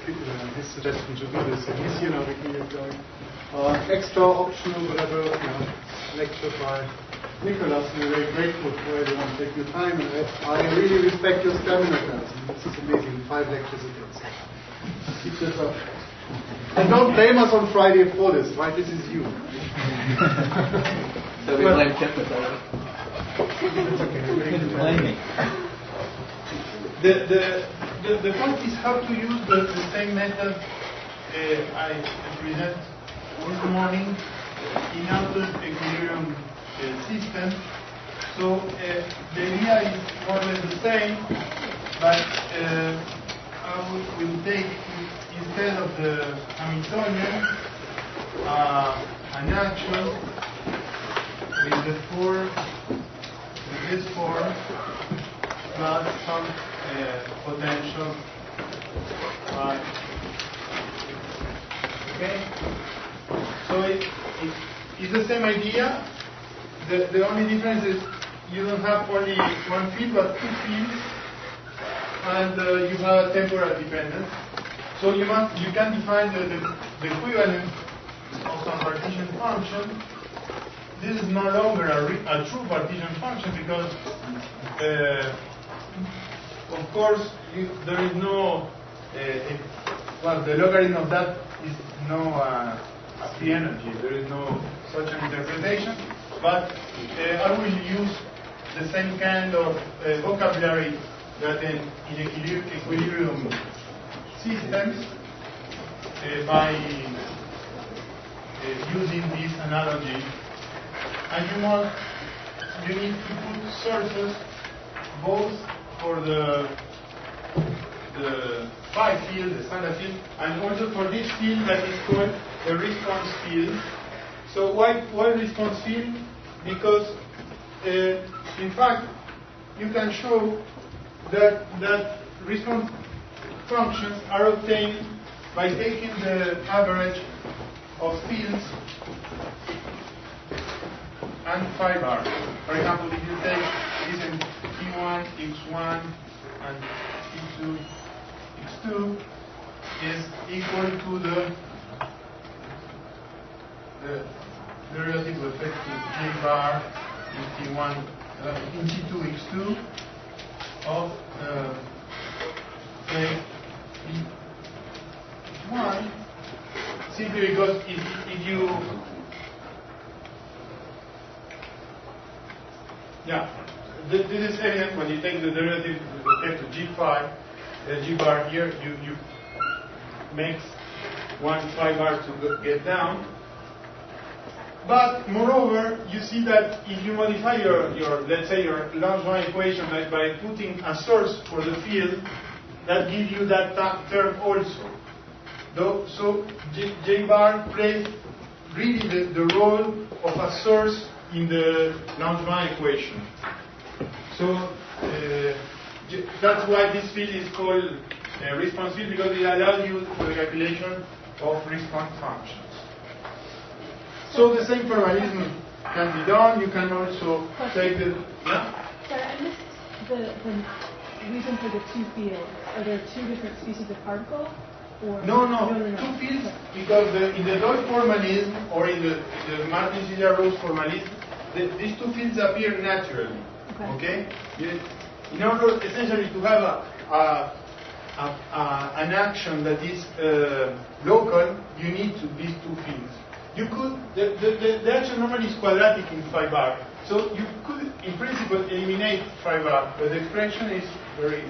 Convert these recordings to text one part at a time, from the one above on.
his suggestion to do this in his university is going. Extra optional, whatever, lecture by Nicholas. We're very grateful for everyone taking your time, and I really respect your stamina, guys. This is amazing. 5 lectures a day. Keep this up. And don't blame us on Friday for this, right? This is you. So we blame Tim for that. It's okay. Blame me. The point is how to use the same method I present this morning in auto-equilibrium system. So the idea is more or less the same, but I will take, instead of the Hamiltonian, an action with this form plus some potential. Okay? So it's the same idea. The only difference is you don't have only one field but 2 fields, and you have a temporal dependence. So you can define the equivalent of some partition function. This is no longer a true partition function because, of course, there is no, the logarithm of that is no free energy. There is no such an interpretation. But I will use the same kind of vocabulary that in equilibrium systems by using this analogy. And you need to put sources both for the phi field, the standard field, and also for this field that is called the response field. So why response field? Because in fact you can show that response functions are obtained by taking the average of fields and phi bar. For example, if you take this in T1, X1, and T2, X2 is equal to the derivative with respect to J bar in T1, in T2, X2 of say Y, simply because if you this is evident when you take the derivative with respect to G bar here, you make one phi bar to get down. But moreover, you see that if you modify your let's say your Langevin equation by putting a source for the field, that gives you that term also. So J bar plays really the role of a source in the Langevin equation. So that's why this field is called response field, because it allows you the calculation of response functions. So the same formalism can be done. You can also take the... Sorry, I missed the reason for the 2 fields. Are there 2 different species of particle? Or No. 2 fields, because in the Deutsch formalism or in the Martin-Ciliar-Rose formalism, these 2 fields appear naturally. Okay? In order essentially to have an action that is local, you need these 2 fields. You could, the action normally is quadratic in phi bar, so you could in principle eliminate phi bar, but the expression is very...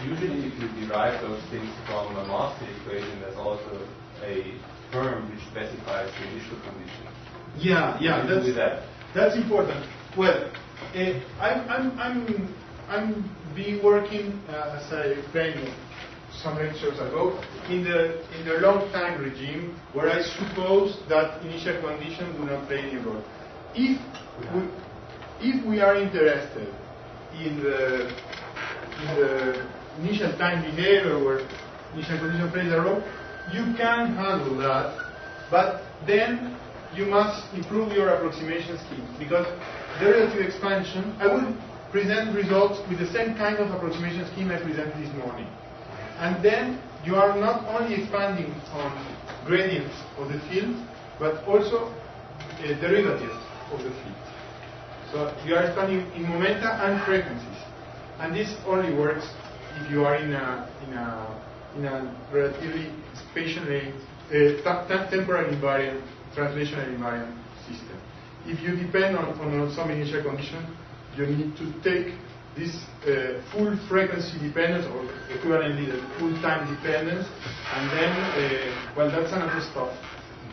Usually if you derive those things from a master equation, there's also a term which specifies the initial condition. That's important. Well, I'm been working, as I explained some lectures ago, in the long time regime, where I suppose that initial conditions do not play any role. If we are interested in the initial time behavior where initial condition plays a role, you can handle that, but then you must improve your approximation scheme, because derivative expansion, I will present results with the same kind of approximation scheme I presented this morning. And then you are not only expanding on gradients of the field, but also derivatives of the field. So you are expanding in momenta and frequencies. And this only works if you are in a relatively spatially, temporally invariant, translationally invariant system. If you depend on some initial condition, you need to take this full frequency dependence, or equivalently the full time dependence, and then, well, that's another stuff.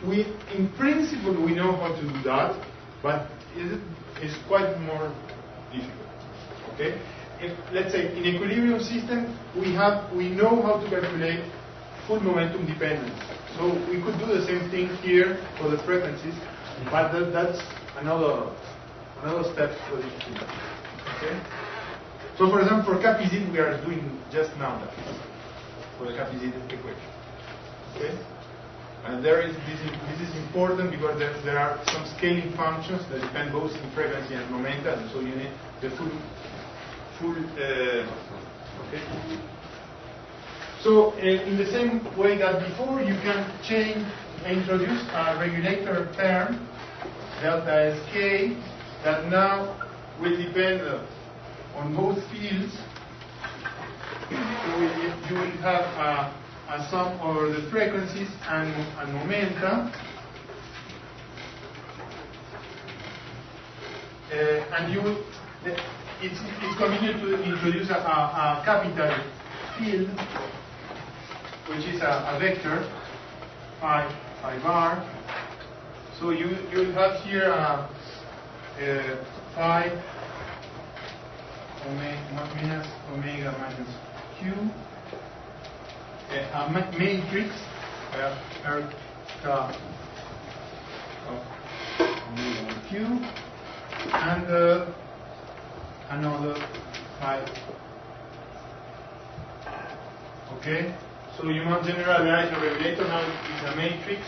In principle, we know how to do that, but it's quite more difficult. Okay? Let's say in equilibrium system, we know how to calculate full momentum dependence. So we could do the same thing here for the frequencies, but that's another step for the equilibrium. Okay? So for example, for Capizid, we are doing just now that for the Capizid equation. Okay? And this is important because there are some scaling functions that depend both in frequency and momenta, and so you need the full okay. So in the same way that before, you can introduce a regulator term, delta Sk, that now will depend on both fields. So you will have a sum over the frequencies and momenta. And it's convenient to introduce a capital field, which is a vector, phi bar. So you will have here phi minus omega minus q, a matrix of omega q, and another phi. Okay, so you must generalize the regulator. Now it's a matrix,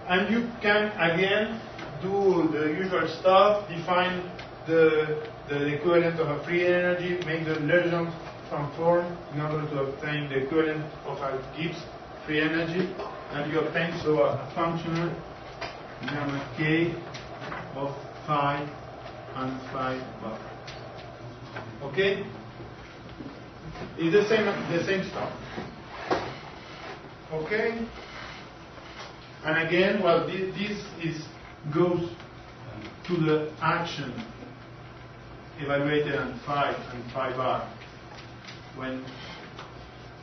and you can again do the usual stuff, define the equivalent of a free energy, make the Legendre transform in order to obtain the equivalent of a Gibbs free energy, and you obtain so a functional gamma k of phi and phi bar. Okay? It's the same stuff. Okay? And again, well, this goes to the action evaluated on phi and phi bar when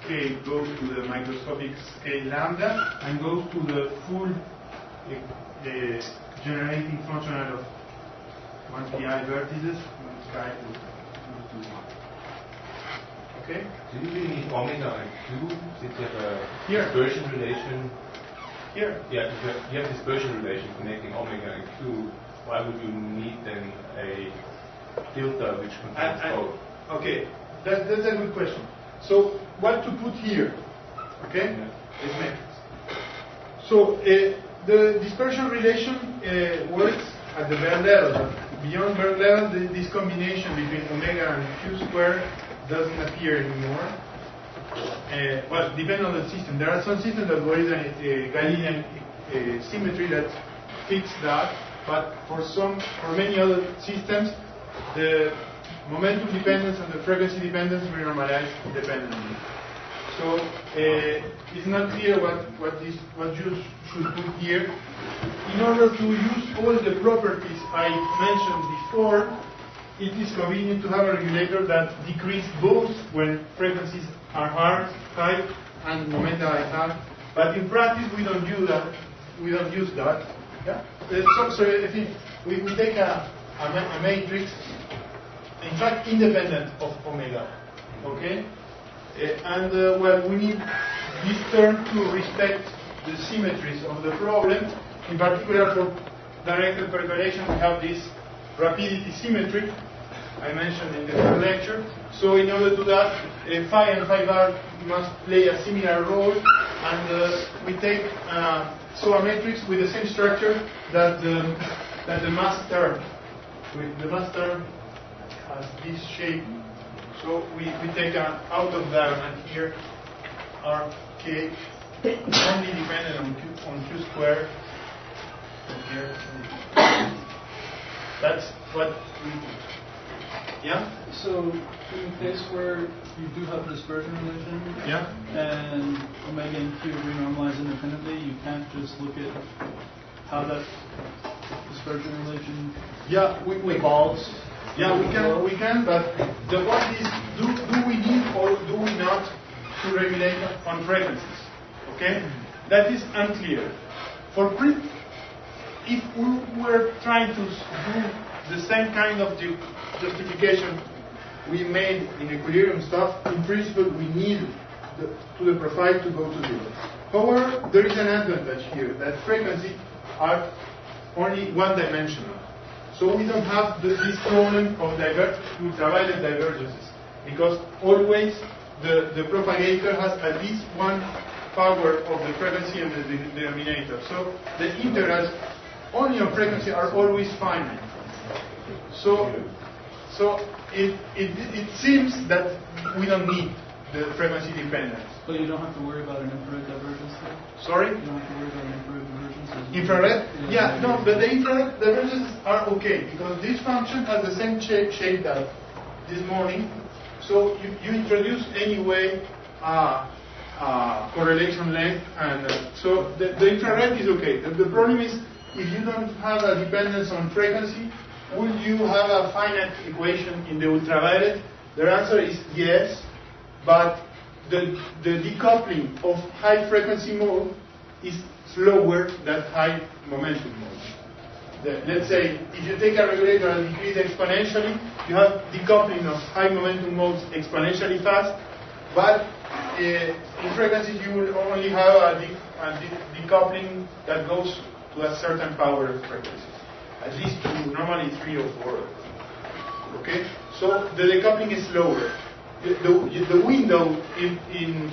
k goes to the microscopic scale lambda and goes to the full generating functional of 1 pi vertices multiplied with 2 to 1. Okay? Do you really need omega and q since you have a Here. dispersion relation? Here. Yeah, you have dispersion relation connecting omega and q. Why would you need then a filter which contains both? Okay, that's a good question. So, what to put here? Okay? Yeah. Is matrix. So, the dispersion relation works at the Baire level. Beyond Baire level, this combination between omega and q squared doesn't appear anymore. Well, depending on the system. There are some systems that there is a Galilean symmetry that fits that, but for many other systems, the momentum dependence and the frequency dependence will normalize independently. So it's not clear what you should put here. In order to use all the properties I mentioned before, it is convenient to have a regulator that decreases both when frequencies are high and momenta are high. But in practice, we don't use that. Yeah. So if we take a matrix, in fact, independent of omega. Okay. Well, we need this term to respect the symmetries of the problem. In particular, for directed percolation, we have this rapidity symmetry I mentioned in the first lecture. So in order to do that, phi and phi bar must play a similar role, and we take a matrix with the same structure that the mass term. The mass term has this shape. So we take out of diagonal here are k only dependent on q squared. Here. That's what we do. Yeah? So in the case where you do have a dispersion relation, Yeah? and omega and q renormalize independently, you can't just look at how that dispersion relation evolves. Yeah, we can, but the point is, do we need or do we not to regulate on frequencies? Okay? That is unclear. If we were trying to do the same kind of justification we made in equilibrium stuff, in principle we need the profile to go to zero. However, there is an advantage here, that frequencies are only one-dimensional. So we don't have this problem of ultraviolet divergences, because always the propagator has at least one power of the frequency and the denominator. So the integrals only on frequency are always finite. So it seems that we don't need the frequency dependence. But you don't have to worry about an infrared divergence there? Sorry? You don't have to worry about an infrared divergence? Infrared? Yeah, no, but the infrared divergences are okay, because this function has the same shape that this morning. So you introduce anyway correlation length, and so the infrared is okay. The problem is, if you don't have a dependence on frequency, would you have a finite equation in the ultraviolet? The answer is yes, but the decoupling of high frequency mode is slower than high momentum mode. Let's say if you take a regulator and decrease exponentially, you have decoupling of high momentum modes exponentially fast, but in frequencies you will only have a decoupling that goes to a certain power frequency, at least to normally 3 or 4. Okay, so the decoupling is slower. The window in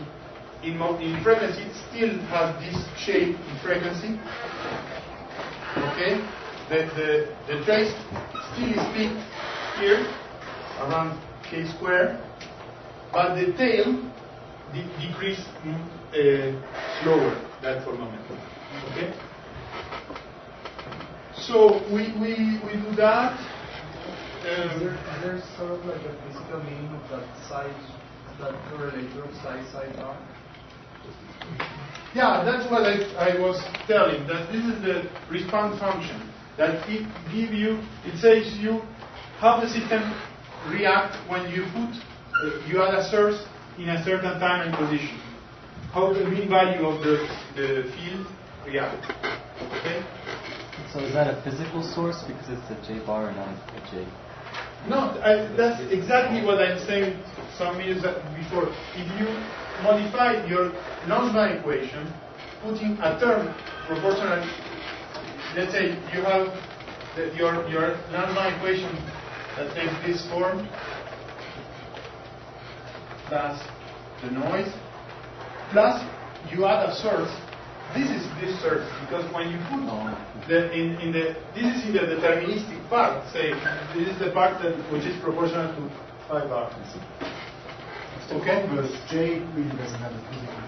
frequency still has this shape in frequency. Okay, the trace still is big here around k squared, but the tail decrease slower than for momentum. Okay. So we do that. Is there sort of like a physical meaning of that size, that correlator of size r? Yeah, that's what I was telling, that this is the response function, that it says you how the system react when you you add a source in a certain time and position. How the mean value of the field react. Okay? So is that a physical source because it's a J bar and not a J? No, that's exactly what I'm saying some minutes before. If you modify your Nonperturbative equation, putting a term proportional, let's say you have your Nonperturbative equation that takes this form, plus the noise, plus you add a source. This is this source, because when you put this is in the deterministic part. Say this is the part which is proportional to 5 r. Okay. Because J really doesn't have a physical.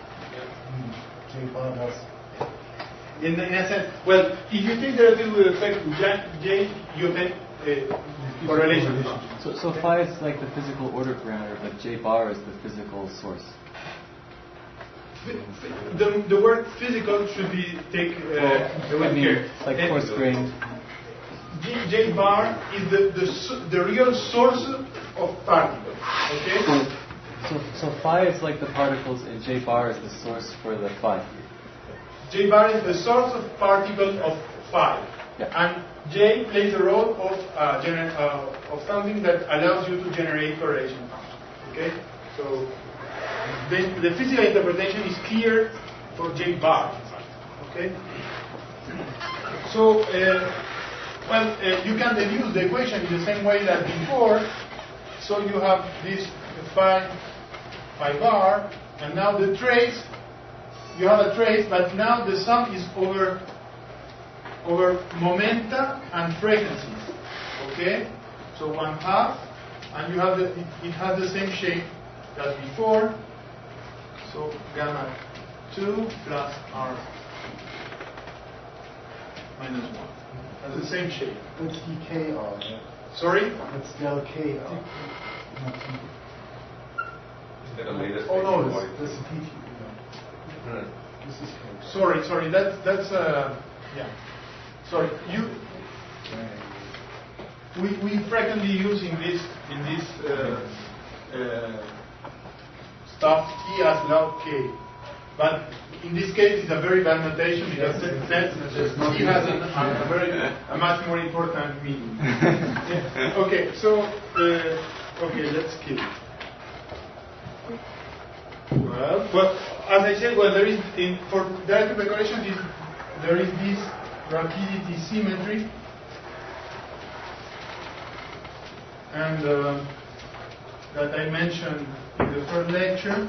J bar does. In a sense, well, if you take the relative with respect to J, you take correlation. So phi is like the physical order parameter, but J bar is the physical source. The word physical should be here. Like coarse grained. J bar is the real source of particles. Okay. So phi is like the particles, and J bar is the source for the phi. J bar is the source of particles of phi, and J plays a role of something that allows you to generate correlation functions. Okay. So the physical interpretation is clear for J bar. Okay. So, you can deduce the equation in the same way that before. So you have this phi bar, and now the trace. You have a trace, but now the sum is over momenta and frequencies. Okay. So 1/2, and you have it has the same shape as before. So gamma 2 plus R minus 1. Has the same shape. That's dkr. Yeah. Sorry? That's del kr. Is that a latest Oh no, spatial that's molecule? a dt. No. This is k. Sorry. That's yeah. Sorry. We frequently use in this stuff T as log K, but in this case it's a very bad notation because T has a much more important meaning. Okay, so okay, let's keep it. Well, as I said, there is for directed decoration there is this rapidity symmetry. And that I mentioned in the first lecture,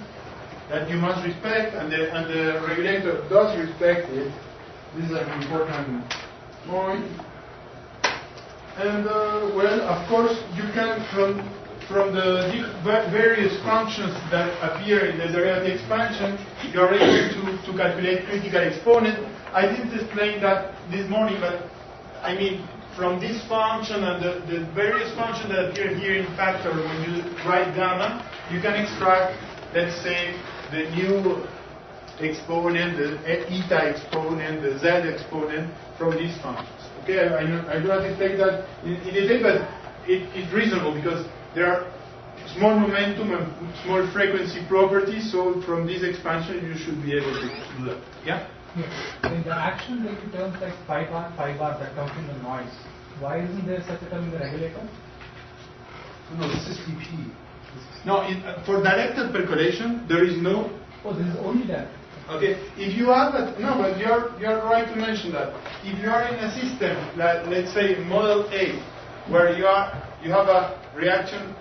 that you must respect, and the regulator does respect it. This is an important point. And well, of course, you can from the various functions that appear in the derivative expansion, you are able to calculate critical exponent. I didn't explain that this morning, but I mean, from this function and the various functions that appear here in factor when you write gamma, you can extract, let's say, the new exponent, the eta exponent, the z exponent from these functions. Okay, I do not expect that in detail, but it's reasonable because there are small momentum and small frequency properties, so from this expansion you should be able to do that. Yeah? In the action there are terms like phi bar that comes in the noise. Why isn't there such a term in the regulator? No, this is dp. No, for directed percolation there is no. Oh, this is only that. Okay, if you have a, no, but you're right to mention that. If you are in a system, like let's say model A, where you have a reaction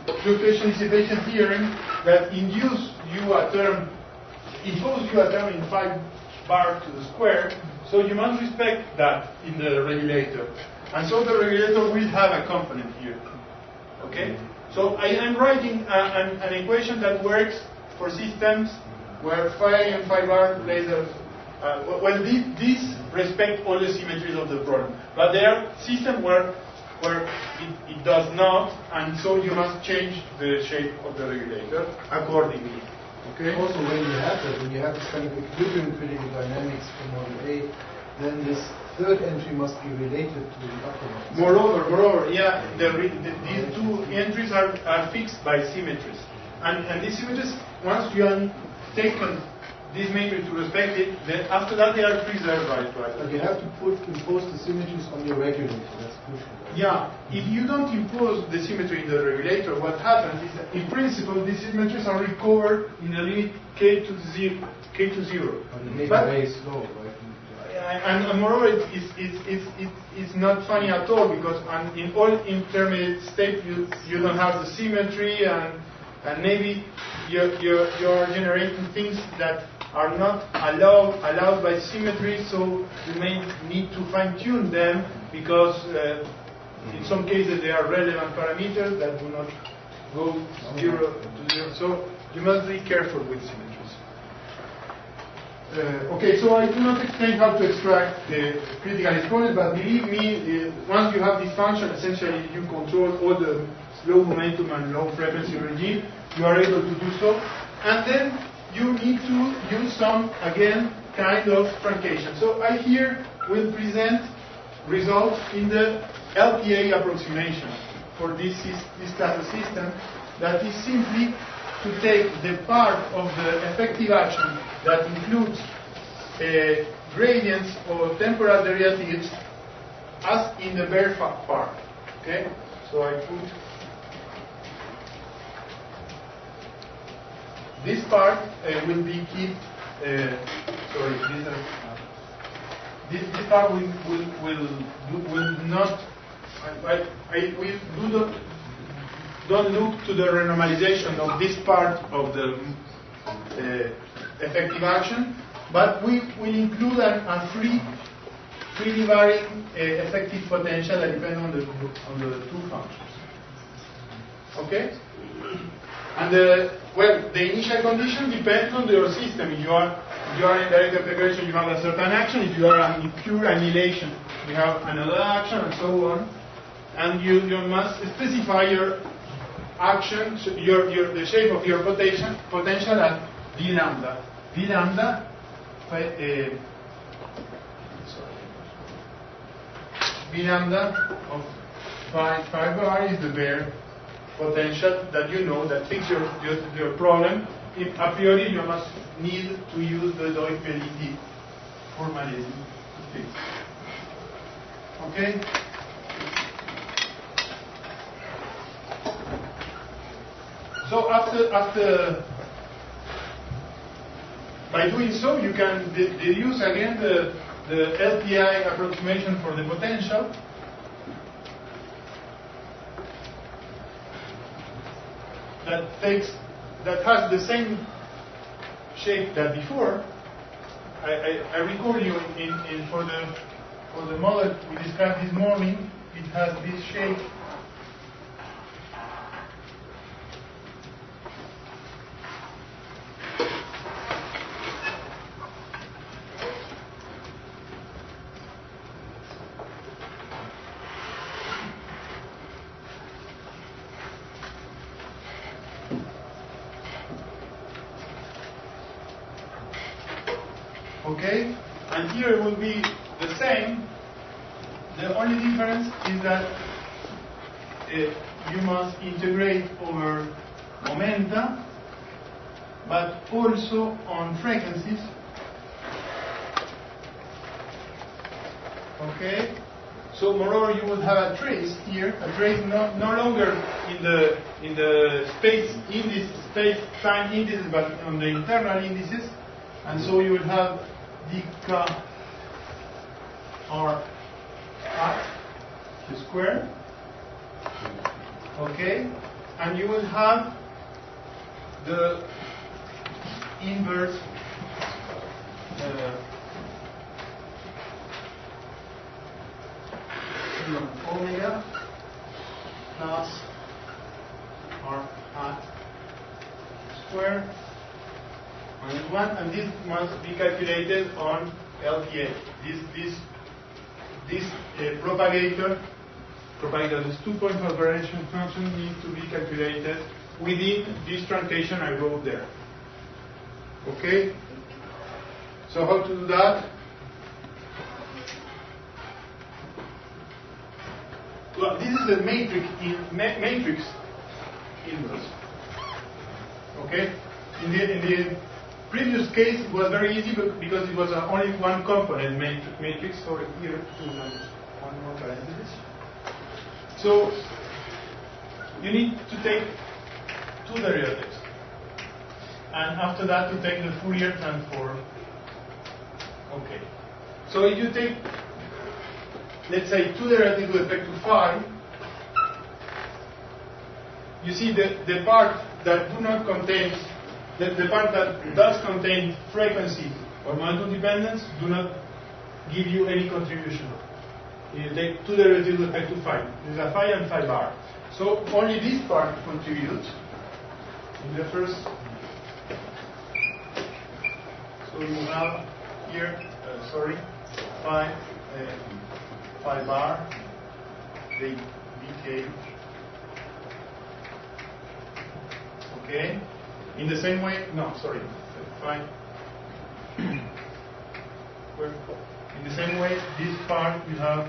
fluctuation dissipation theorem that impose you a term in 5 bar to the square, so you must respect that in the regulator. And so the regulator will have a component here. Okay? So I am writing an equation that works for systems where phi and phi bar lasers. Well, these respect all the symmetries of the problem, but there are systems where it does not, and so you must change the shape of the regulator accordingly. Okay. Also, when you have this kind of equilibrium critical dynamics for model A, then this third entry must be related to the upper one. Moreover, yeah, these two entries are fixed by symmetries, and these symmetries, once you have taken this matrix to respect it, then after that they are preserved by it. But you have to impose the symmetries on your regulator. That's crucial. Right? Yeah, if you don't impose the symmetry in the regulator, what happens is that in principle these symmetries are recovered in the limit k to 0. But it may be very slow, right? And moreover, it's not funny at all because in all intermediate states you don't have the symmetry, and maybe you're generating things that are not allowed by symmetry, so you may need to fine-tune them because in some cases they are relevant parameters that do not go 0 to 0. So you must be careful with symmetries. Okay, so I do not explain how to extract the critical exponent, but believe me, once you have this function, essentially you control all the low momentum and low frequency regime. You are able to do so, and then you need to use some, again, kind of truncation. So I here will present results in the LPA approximation for this class of system, that is simply to take the part of the effective action that includes gradients or temporal derivatives as in the bare part. Okay, so I put this part will be kept. This part will not. Don't look to the renormalization of this part of the effective action, but we will include a freely varying effective potential that depends on the two functions. Okay? And the initial condition depends on your system. If you are in direct integration, you have a certain action. If you are in pure annihilation, you have another action, and so on. And you must specify your action, the shape of your potential at d lambda. D lambda, d lambda of phi bar is the bare potential that you know that fits your problem. A priori, you must need to use the Rapidity formalism to fix. Okay? So after by doing so, you can deduce again the LTI approximation for the potential. That has the same shape that before. I recall you for the model we discussed this morning. It has this shape. Okay, and here it will be the same. The only difference is that you must integrate over momenta, but also on frequencies. Okay, so moreover you will have a trace here, a trace no longer in the space-time indices, but on the internal indices, and so you will have dk r hat square. Okay, and you will have the inverse omega plus r hat square minus 1, and this must be calculated on LTA. This propagator, this 2-point variation function needs to be calculated within this truncation I wrote there. Okay? So how to do that? Well, this is the matrix inverse. Okay? In the previous case, it was very easy because it was only one component matrix. So here, one more parenthesis. So you need to take two derivatives, and after that to take the Fourier transform. Okay. So if you take, let's say, two derivatives with respect to phi, you see the part that do not contain, the part that does contain frequency or momentum dependence do not give you any contribution. You take two derivatives with respect to phi. There's a phi and phi bar. So only this part contributes in the first. So you have here, phi bar, the dk. Okay. In the same way, phi. In the same way, this part you have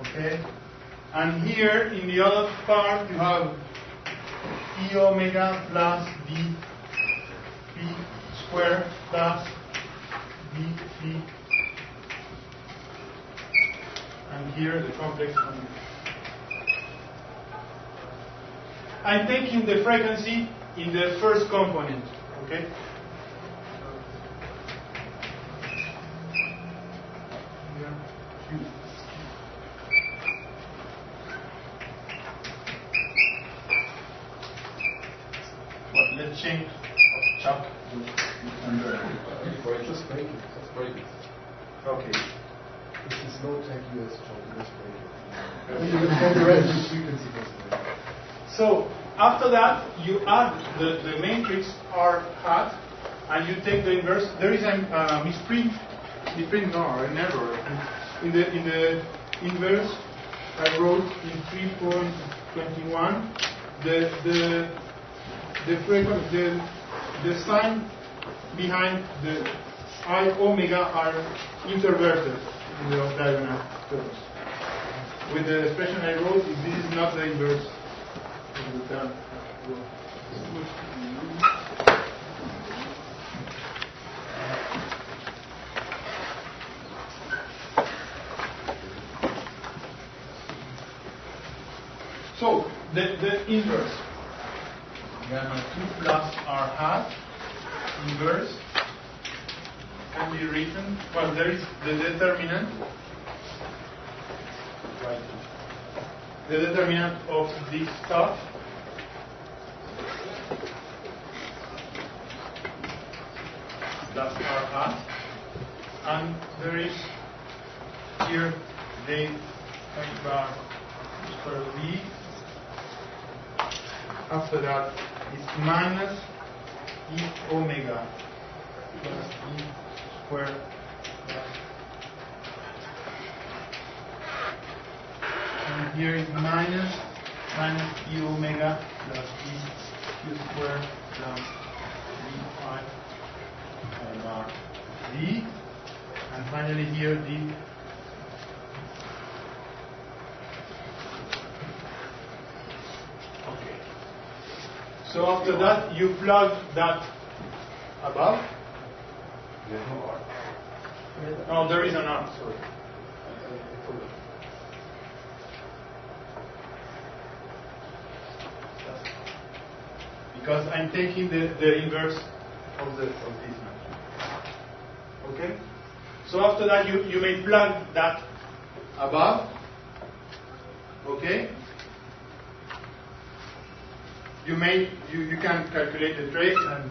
okay, and here in the other part you have E omega plus d p square plus d p, and here the complex one. I'm taking the frequency in the first component. Okay. Well, let's change Chuck under. Just break it. Okay. This is low-tech US job in this way. And you will get the random frequency oscillator. So after that, you add the matrix R hat, and you take the inverse. There is a misprint, no, an error. And in the inverse, I wrote in 3.21 the sign behind the I omega are introverted in the diagonal terms. With the expression I wrote, this is not the inverse of the term. So the inverse, gamma 2 plus R hat inverse can be written. Well, there is the determinant. Right. The determinant of this stuff that's R hat, and there is here the bar square V. After that, it's minus E omega plus E squared plus. And here is minus E omega plus E Q squared plus D phi bar D. And finally here D. So after that, you plug that above. There's no R. No, there is an R, sorry. Because I'm taking the inverse of this matrix. Okay? So after that, you may plug that above. Okay? You can calculate the trace, and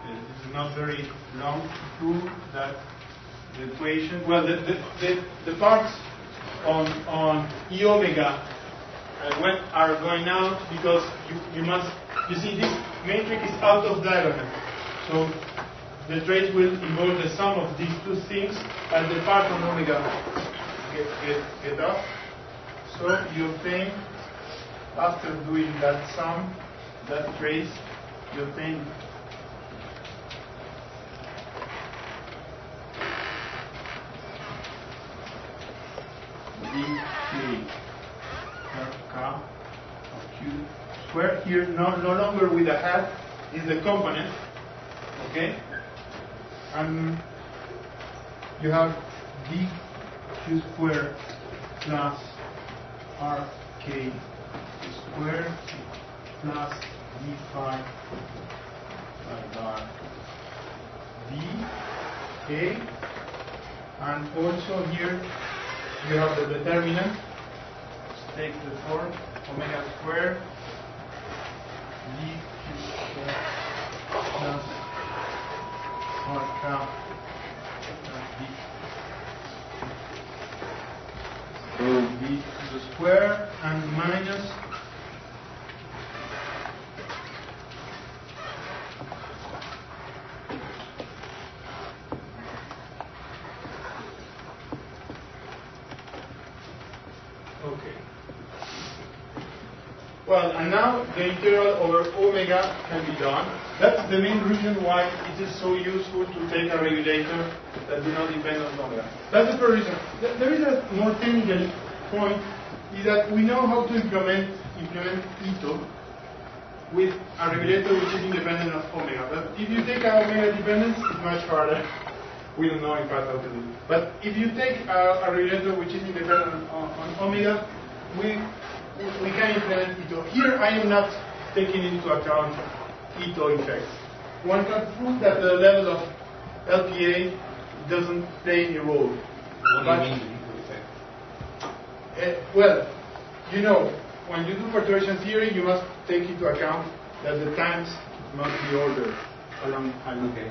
it's not very long to prove that the equation. Well, the parts on E omega are going out because you see this matrix is out of diagonal, so the trace will involve the sum of these two things, and the part on omega get off. So you obtain, after doing that sum, that trace, you obtain dk k of q squared. Here, no longer with a hat, is the component, okay? And you have dq squared plus rk squared plus d phi bar d, okay? And also here you have the determinant. Let's take the form omega squared dq squared plus rk plus d to the square and minus well, and now the integral over omega can be done. That's the main reason why it is so useful to take a regulator that do not depend on omega. That's the first reason. There is a more technical point, is that we know how to implement Ito with a regulator which is independent of omega. But if you take an omega dependence, it's much harder. We don't know in fact how to do it. But if you take a regulator which is independent on omega, we can implement Ito. Here I am not taking into account Ito effects. One can prove that the level of LPA doesn't play any role. What do you mean the Ito effect? Well, you know, when you do perturbation theory, you must take into account that the times must be ordered along a loop. Okay.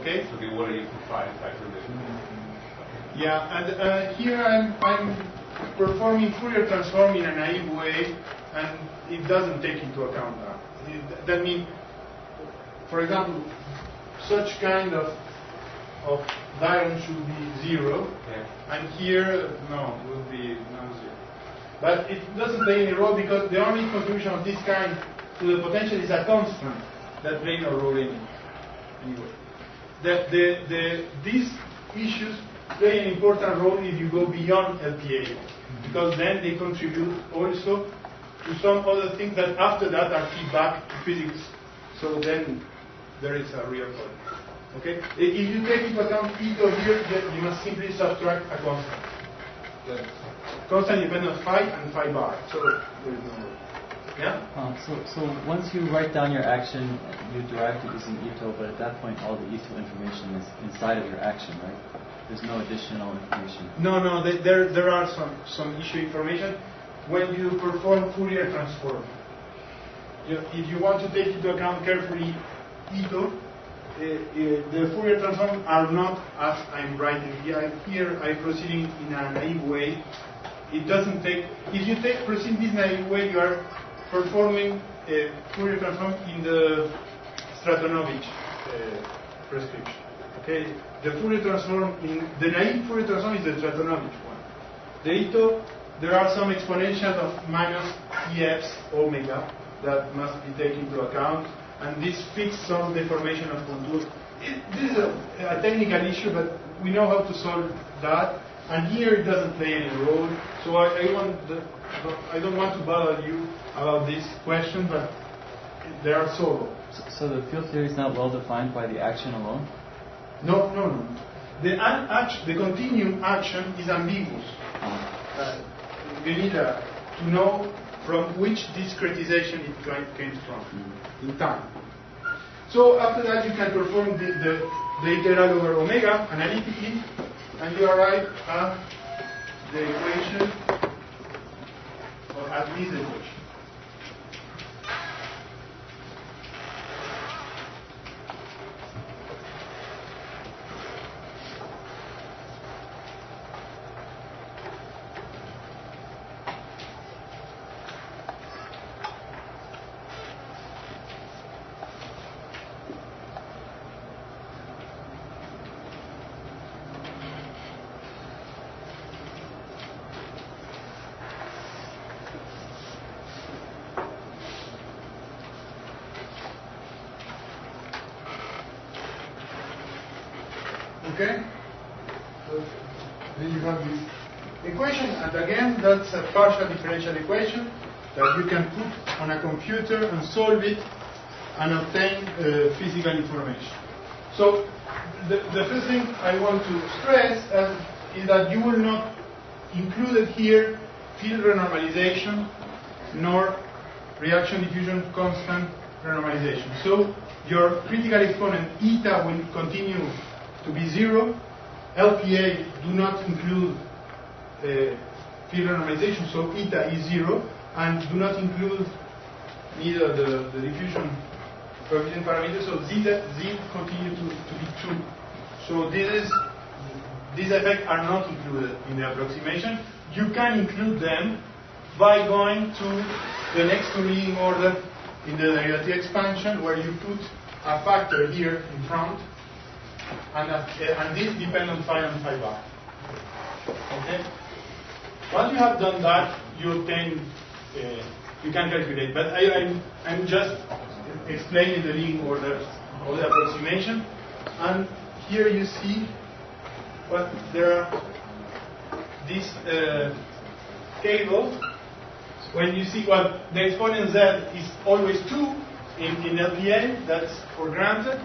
Okay? So the order you provide factor Yeah, and here I'm performing Fourier transform in a naive way, and it doesn't take into account that. That means, for example, such kind of diagram should be 0, and here, no, will be non-zero. But it doesn't play any role because the only contribution of this kind to the potential is a constant that plays no role anyway. These issues play an important role if you go beyond LPA, because then they contribute also to some other things that after that are feedback to physics. So then there is a real problem. Okay? If you take into account Ito here, then you must simply subtract a constant. Constant dependent of phi and phi bar. So there is no. Yeah? So once you write down your action, you derive it using Ito, but at that point all the Ito information is inside of your action, right? There's no additional information. No, there are some issue information when you perform Fourier transform. If you want to take into account carefully Ito, the Fourier transform are not as I'm writing here. Here I'm proceeding in a naive way. It doesn't take. If you proceed this naive way, you are performing a Fourier transform in the Stratonovich prescription. Okay, the Fourier transform in the naive Fourier transform is the Stratonovich one. The Ito, there are some exponentials of minus EFs omega that must be taken into account, and this fixes some deformation of contours. This is a technical issue, but we know how to solve that. And here it doesn't play any role, so I don't want to bother you about this question, but they are solvable. So the field theory is not well defined by the action alone? No. The continuum action is ambiguous. You need to know from which discretization it came from in time. So after that you can perform the integral over omega analytically, and you arrive at the equation, or at least the equation. Okay? So then you have this equation, and again, that's a partial differential equation that you can put on a computer and solve it and obtain physical information. So the first thing I want to stress is that you will not include here field renormalization nor reaction diffusion constant renormalization. So your critical exponent eta will continue to be 0. LPA do not include field renormalization, so eta is 0, and do not include neither the diffusion coefficient parameter, so z continue to be 2. So these effects are not included in the approximation. You can include them by going to the next to leading order in the derivative expansion, where you put a factor here in front, and this depends on phi and phi bar. Okay? Once you have done that, you obtain, you can calculate. But I'm just explaining the leading order of the approximation. And here you see what there are these tables. When you see what the exponent z is always 2 in LPA, that's for granted.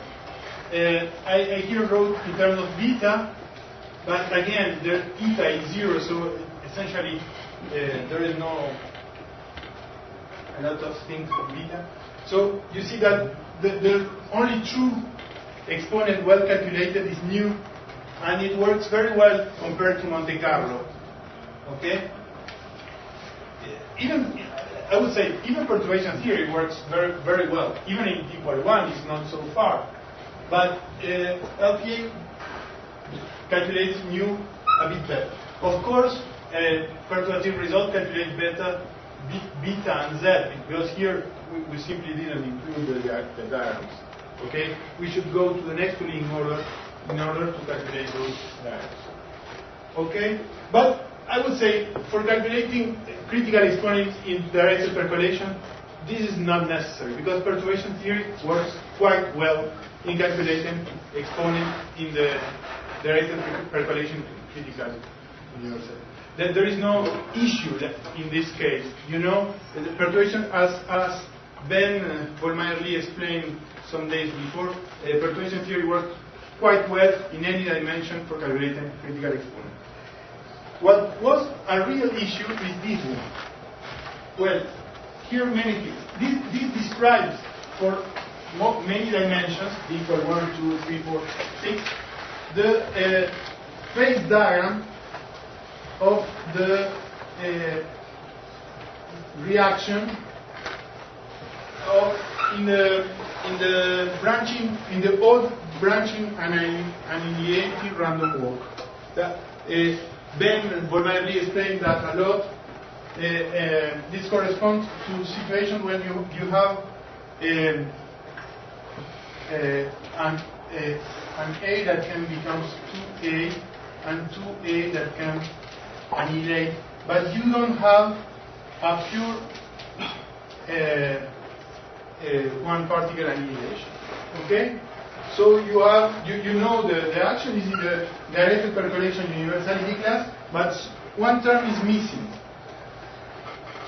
I here wrote in terms of beta, but again, the eta is 0, so essentially there is no a lot of things for beta. So you see that the only true exponent well calculated is nu, and it works very well compared to Monte Carlo. Okay? Even, I would say, even perturbation theory works very, very well. Even in t=1, it's not so far. But LPA calculates nu a bit better. Of course, perturbative result calculate better beta and z, because here we simply didn't include the diagrams. Okay, we should go to the next tooling order in order to calculate those diagrams. Okay, but I would say for calculating critical exponents in directed percolation, this is not necessary, because perturbation theory works quite well in calculating exponents in the directed percolation critical universal. There is no issue in this case. You know, the perturbation, as Ben Vollmeier-Lee explained some days before, perturbation theory works quite well in any dimension for calculating critical exponent. What was a real issue is this one. Well, here many things. This describes for many dimensions, d equal 1, 2, 3, 4, 6, the phase diagram of the reaction of in the odd branching annihilating random walk. That Ben Vollmeier-Lee explained that a lot. This corresponds to situations when you have an A that can become 2A and 2A that can annihilate, but you don't have a pure one particle annihilation. Okay? So you have, you know the action is in the directed percolation universality class, but one term is missing.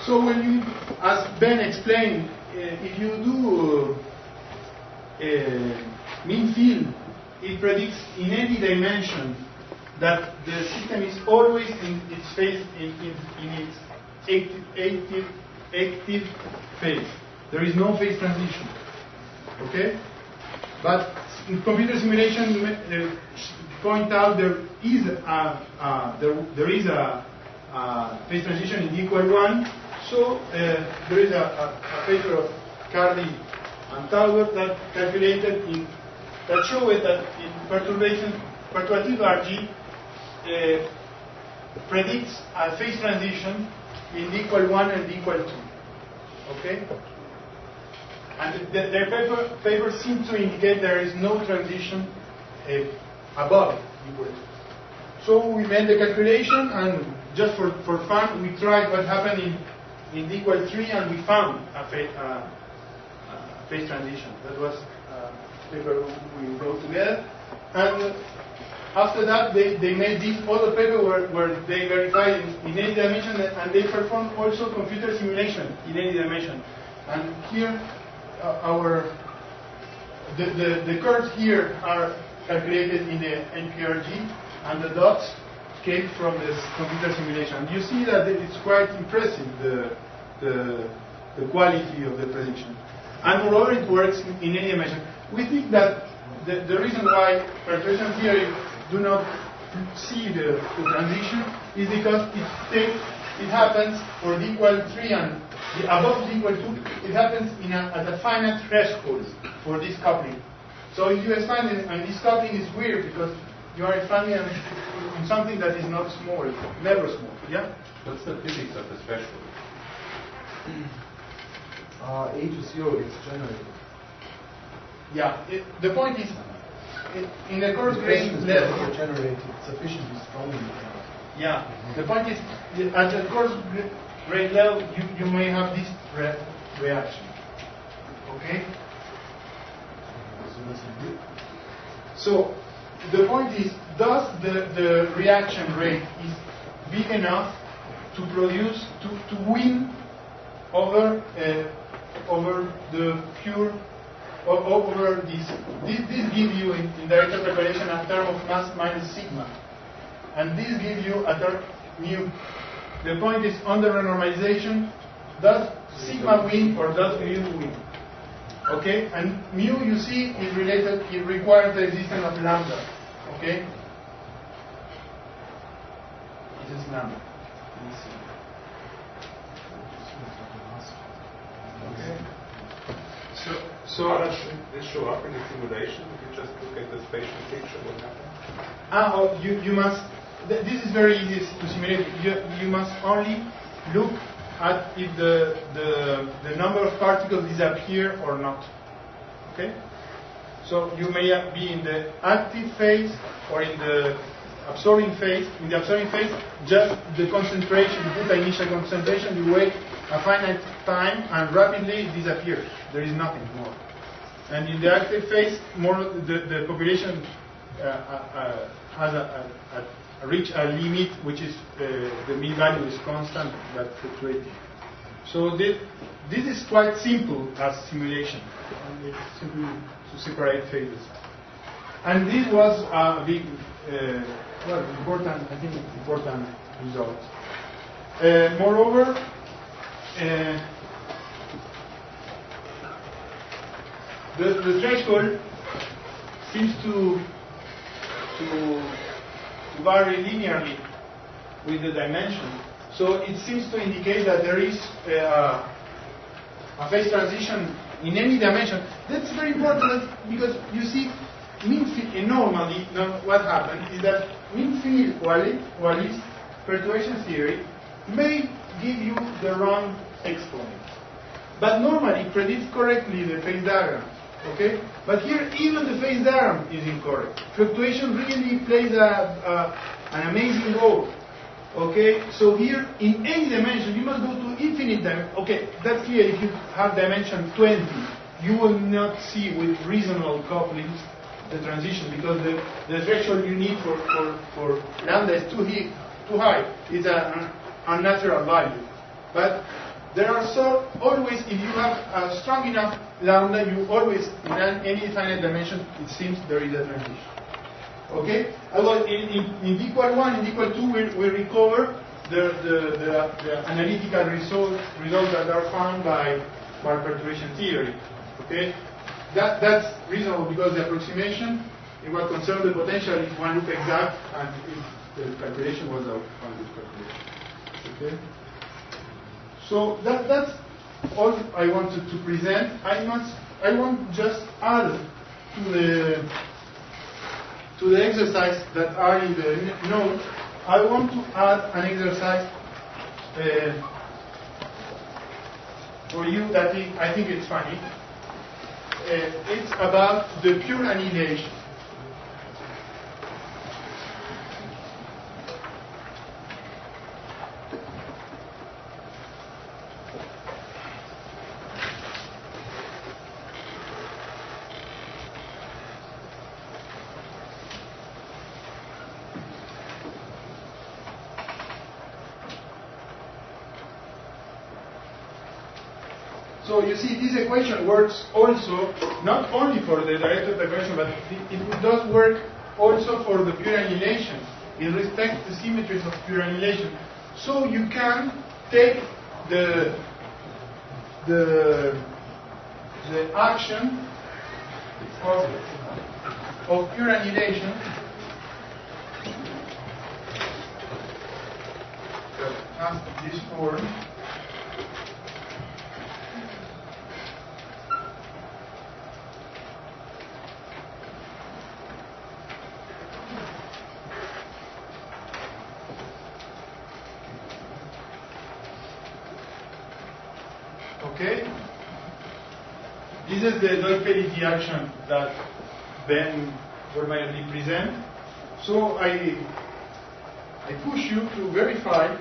So when you, as Ben explained, if you do mean field, it predicts in any dimension that the system is always in its phase, in its active phase. There is no phase transition. Okay? But in computer simulation point out there is a phase transition in equal 1. So there is a paper of Carly and Talbot that calculated that showed that in perturbative RG predicts a phase transition in equal 1 and equal 2. Okay? And their paper seems to indicate there is no transition above equal 2. So we made the calculation, and just for fun, we tried what happened in equal 3, and we found a phase transition. That was a paper we wrote together. And after that, they made this other paper where they verified in any dimension, and they performed also computer simulation in any dimension. And here, the curves here are calculated in the NPRG, and the dots came from this computer simulation. And you see that it's quite impressive, the quality of the prediction. And moreover, it works in any dimension. We think that the reason why perturbation theory do not see the transition is because it happens for d equal 3 and above d equal 2, it happens at a finite threshold for this coupling. So if you expand it, and this coupling is weird because you are expanding in something that is not small, never small. Yeah? What's the physics of the threshold? A to 0 is generated. Yeah. The point is, in the coarse grain level, generated sufficiently strongly. yeah. The point is, at the coarse grain level, you may have this reaction. Okay. So the point is, does the reaction rate is big enough to produce to win over the pure over this gives you in direct preparation a term of mass minus sigma, and this gives you a term mu. The point is, under renormalization, does sigma win or does mu win? Okay, and mu, you see, is related. It requires the existence of lambda. Okay, it is lambda. Okay. So how does this show up in the simulation? If you just look at the spatial picture, what happens? You must this is very easy to simulate. You must only look at if the number of particles disappear or not. Okay? So you may be in the active phase or in the absorbing phase. In the absorbing phase, just the concentration, you put the initial concentration, you wait a finite time, and rapidly it disappears. There is nothing more. And in the active phase, more the population has reach a limit, which is the mean value is constant but fluctuating. So this is quite simple as simulation. It's simply to separate phases. And this was a big, important result. Moreover, the threshold seems to vary linearly with the dimension. So it seems to indicate that there is a phase transition in any dimension. That's very important because you see, mean field, normally, what happens is that mean field Wallis perturbation theory may give you the wrong exponent. But normally it predicts correctly the phase diagram. Okay? But here even the phase diagram is incorrect. Fluctuation really plays an amazing role. Okay? So here in any dimension you must go to infinite dimension. Okay, that's clear. If you have dimension 20, you will not see with reasonable couplings the transition because the threshold you need for lambda is too high. It's an unnatural value. But there are always, if you have a strong enough lambda, you always, in any finite dimension, it seems there is a transition. Okay? Although in d equal 1, in d equal 2, we recover the analytical results that are found by perturbation theory. Okay? That's reasonable because the approximation, in what concerns the potential, is one loop exact, and the calculation was a one loop calculation. Okay? So that's all I wanted to present. I want just add to the exercise that are in the note. I want to add an exercise for you that I think it's funny. It's about the pure annihilation. So you see, this equation works also not only for the directed equation, but it does work also for the pure annihilation in respect to symmetries of pure annihilation. So you can take the action of pure annihilation that has this form. Okay? This is the nonequilibrium action that Ben will mainly present. So I push you to verify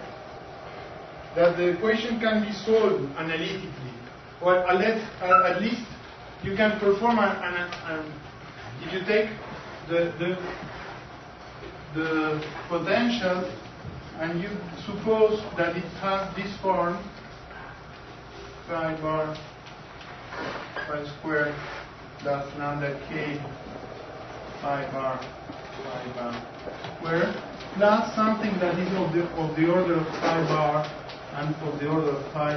that the equation can be solved analytically. Or at least you can perform if you take the potential and you suppose that it has this form, phi bar phi squared plus lambda k phi bar squared plus something that is of the order of phi bar and of the order of phi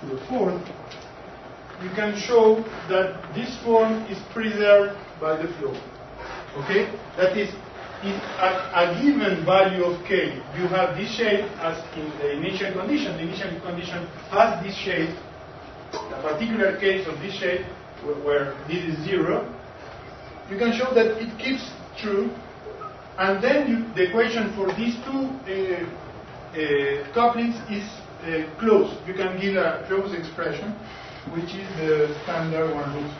to the fourth, you can show that this form is preserved by the flow. Okay? That is, in a given value of k, you have this shape as in the initial condition. The initial condition has this shape. A particular case of this shape, where this is 0, you can show that it keeps true And then the equation for these two couplings is closed. You can give a closed expression, which is the standard one.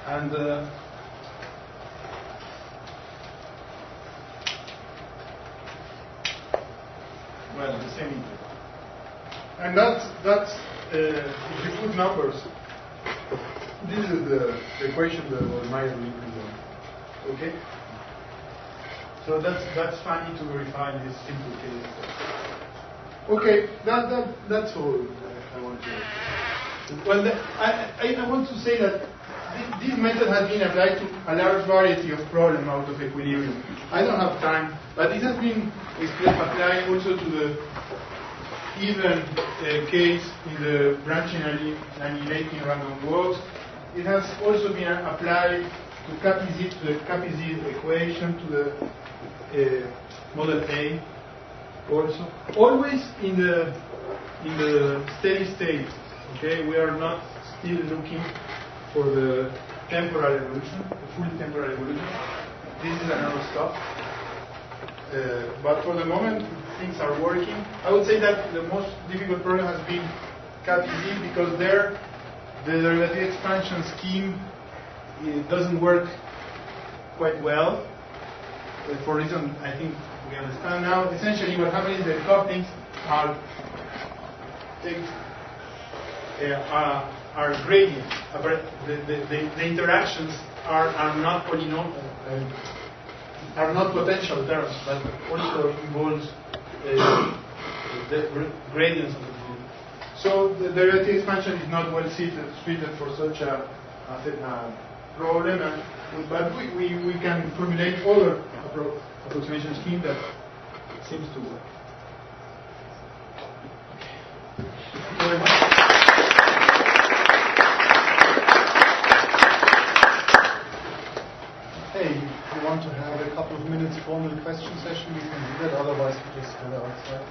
And well, the same. And that's if you put numbers. This is the equation that was my equilibrium. Okay. So that's funny to verify this simple case. Okay, that's all I want to know. Well, I want to say that this method has been applied to a large variety of problems out of equilibrium. I don't have time, but it has been applied also to the even case in the branching annihilating random walks. It has also been applied to the Capizzi equation, to the model A also. Always in the steady state. Okay, we are not still looking for the temporal evolution, the full temporal evolution. This is another stuff. But for the moment, things are working. I would say that the most difficult problem has been Capizzi, because there the derivative expansion scheme doesn't work quite well. For reason I think we understand now. Essentially, what happens is the couplings are gradients. The interactions are not polynomial, are not potential terms, but also involves the gradients of the field. So the derivative expansion is not well suited for such a problem, but we can formulate other approximation scheme that seems to work. Thank you very much. Hey, if you want to have a couple of minutes formal question session, we can do that. Otherwise, we just go outside.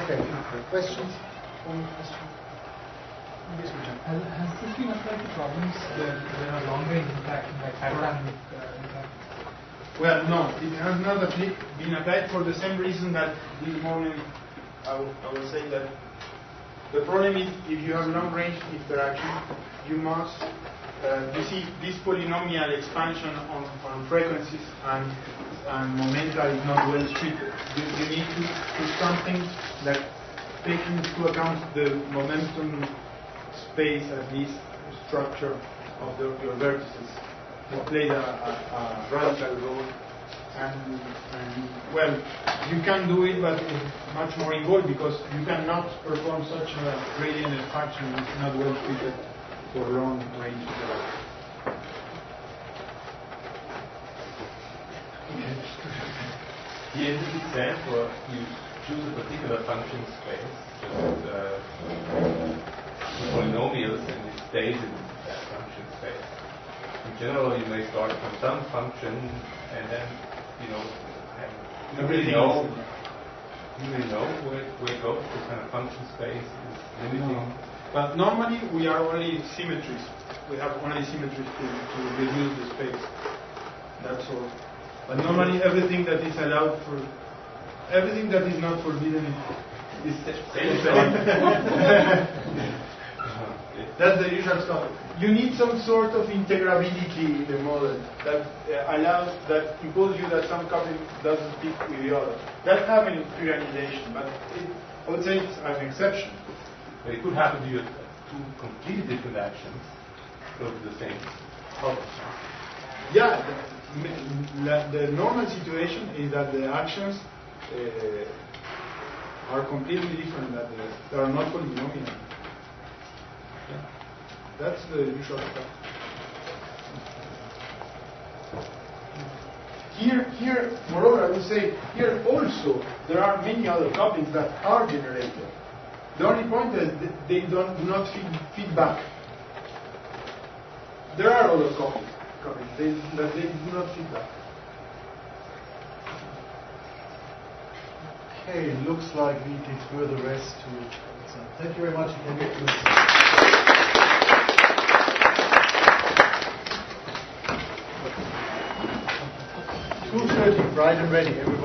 Okay, questions? Formal questions? Yes, we can. Has this been applied to problems where there are long-range interaction, like hydrodynamic interaction? Well, no, it has not been applied for the same reason that this morning I will say that the problem is if you have long-range interaction, you must you see this polynomial expansion on frequencies and momenta is not well treated. You need to do something that takes into account the momentum space, at least structure of your vertices. It plays a radical role. And well, you can do it, but it's much more involved because you cannot perform such a gradient expansion. It's not well treated for long range interaction. Here in this example, you choose a particular function space, just polynomials, and it stays in that function space. In general, you may start from some function, and then you really know where it goes. This kind of function space is limiting. No. But normally we are only symmetries. We have only symmetries to reduce the space. That's all. But normally everything that is allowed for, everything that is not forbidden is That's the usual stuff. You need some sort of integrability in the model that allows, that imposes you that some coupling doesn't speak with the other. That happens in pre-annihilation, but I would say it's an exception. But it could happen to you two completely different actions go to the same problem. Yeah, the normal situation is that the actions are completely different, that they are not polynomial. Yeah. That's the usual stuff. Here, moreover, I would say, here also, there are many other couplings that are generated. The only point is that they do not feed back. There are other couplings that they do not feed back. Okay, looks like we defer the rest to. Thank you very much. You can get to this. 2:30, bright and ready, everyone.